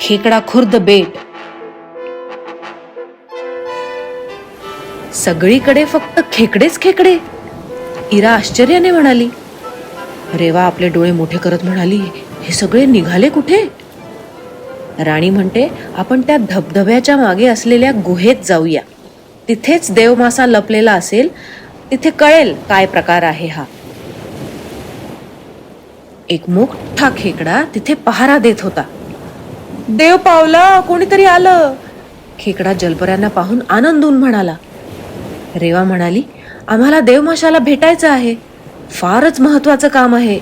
खेकडा खुर्द बेट. सगळीकडे फक्त खेकडेच खेकडे. इरा आश्चर्याने म्हणाली. रेवा आपले डोळे मोठे करत म्हणाली, हे सगळे निघाले कुठे? राणी म्हणते, आपण त्या धबधब्याच्या मागे असलेल्या गुहेत जाऊया. तिथेच देवमासा लपलेला असेल. तिथे कळेल काय प्रकार आहे हा. एक मोठा खेकडा तिथे पहारा देत होता. देव पावला, कोणीतरी आलं. खेकडा जलपऱ्यांना पाहून आनंदून म्हणाला. रेवा म्हणाली, आम्हाला देवमाशाला भेटायचं आहे. फारच महत्वाचं काम आहे.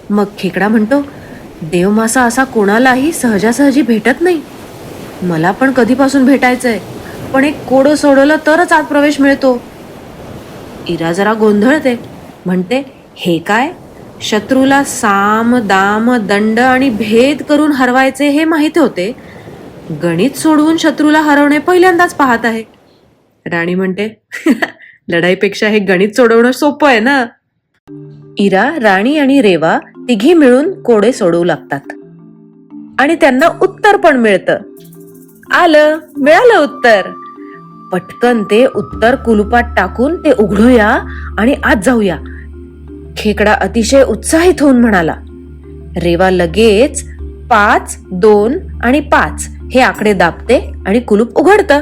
मग खेकडा म्हणतो, देवमासा असा कोणालाही सहजासहजी भेटत नाही. मला पण कधीपासून भेटायचंय, पण एक कोडं सोडवलं तरच आत प्रवेश मिळतो. इरा जरा गोंधळते. म्हणते, हे काय? शत्रूला साम दाम दंड आणि भेद करून हरवायचे हे माहिती होते. गणित सोडवून शत्रूला हरवणे पहिल्यांदाच पाहत आहे. राणी म्हणते, लढाईपेक्षा हे गणित सोडवणं सोपं आहे ना. इरा, राणी आणि रेवा तिघी मिळून कोडे सोडवू लागतात आणि त्यांना उत्तर पण मिळतं. मिळालं उत्तर. पटकन ते उत्तर कुलुपात टाकून ते उघडूया आणि आत जाऊया. खेकडा अतिशय उत्साहित होऊन म्हणाला. रेवा लगेच 5, 2 आणि 5 हे आकडे दाबते आणि कुलूप उघडतं.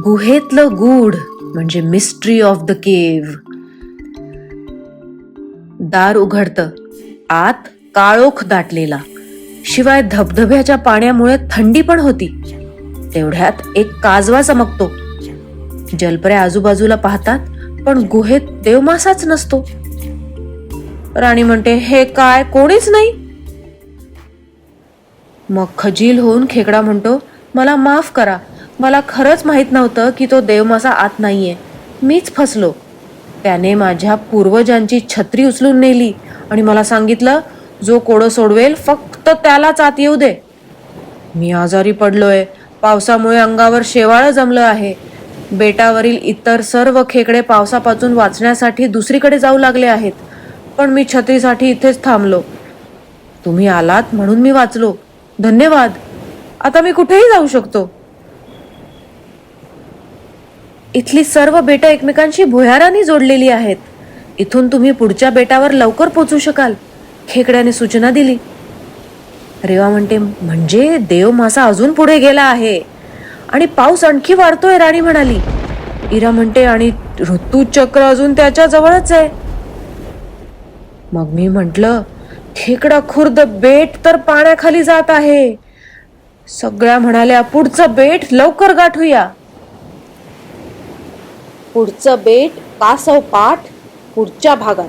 गुहेतलं गूढ म्हणजे मिस्ट्री ऑफ द केव्ह. दार उघडतं. आत काळोख दाटलेला. शिवाय धबधब्याच्या पाण्यामुळे थंडी पण होती. तेवढ्यात एक काजवा चमकतो. जलपऱ्या आजूबाजूला पाहतात, पण गुहेत देवमासाच नसतो. राणी म्हणते, हे काय? कोणीच नाही. मग खजील होऊन खेकडा म्हणतो, मला माफ करा. मला खरंच माहित नव्हतं की तो देवमासा आत नाहीये. मीच फसलो. त्याने माझ्या पूर्वजांची छत्री उचलून नेली आणि मला सांगितलं, जो कोडं सोडवेल फक्त त्यालाच आत येऊ दे. मी आजारी पडलोय. पावसामुळे अंगावर शेवाळ जमलं आहे. बेटावरील इतर सर्व खेकडे पावसापासून वाचण्यासाठी दुसरीकडे जाऊ लागले आहेत. पण मी छत्रीसाठी इथेच थांबलो. तुम्ही आलात म्हणून मी वाचलो. धन्यवाद. आता मी कुठेही जाऊ शकतो. इथली सर्व बेटं एकमेकांशी भुयाराने जोडलेली आहेत. इथून तुम्ही पुढच्या बेटावर लवकर पोहोचू शकाल. खेकड्याने सूचना दिली. रेवा म्हणते, म्हणजे देव मासा अजून पुढे गेला आहे आणि पाऊस आणखी वाढतोय. राणी म्हणाली. इरा म्हणते, आणि ऋतुचक्र अजून त्याच्या जवळच आहे. मग मी म्हंटल, खेकडा खुर्द बेट तर पाण्याखाली जात आहे. सगळ्या म्हणाल्या, पुढचं बेट लवकर गाठूया. पुढचं बेट कासव पाठ पुढच्या भागात.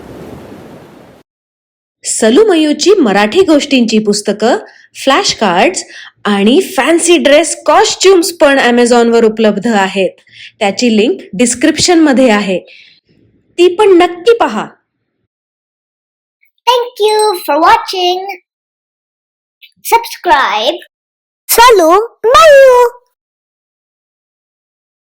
सलूमयूची मराठी गोष्टींची पुस्तकं, फ्लॅश कार्ड्स आणि फॅन्सी ड्रेस कॉस्ट्युम्स पण Amazonवर उपलब्ध आहेत. त्याची लिंक डिस्क्रिप्शन मध्ये आहे. ती पण नक्की पहा. Thank you for watching. Subscribe. Salu Mayu.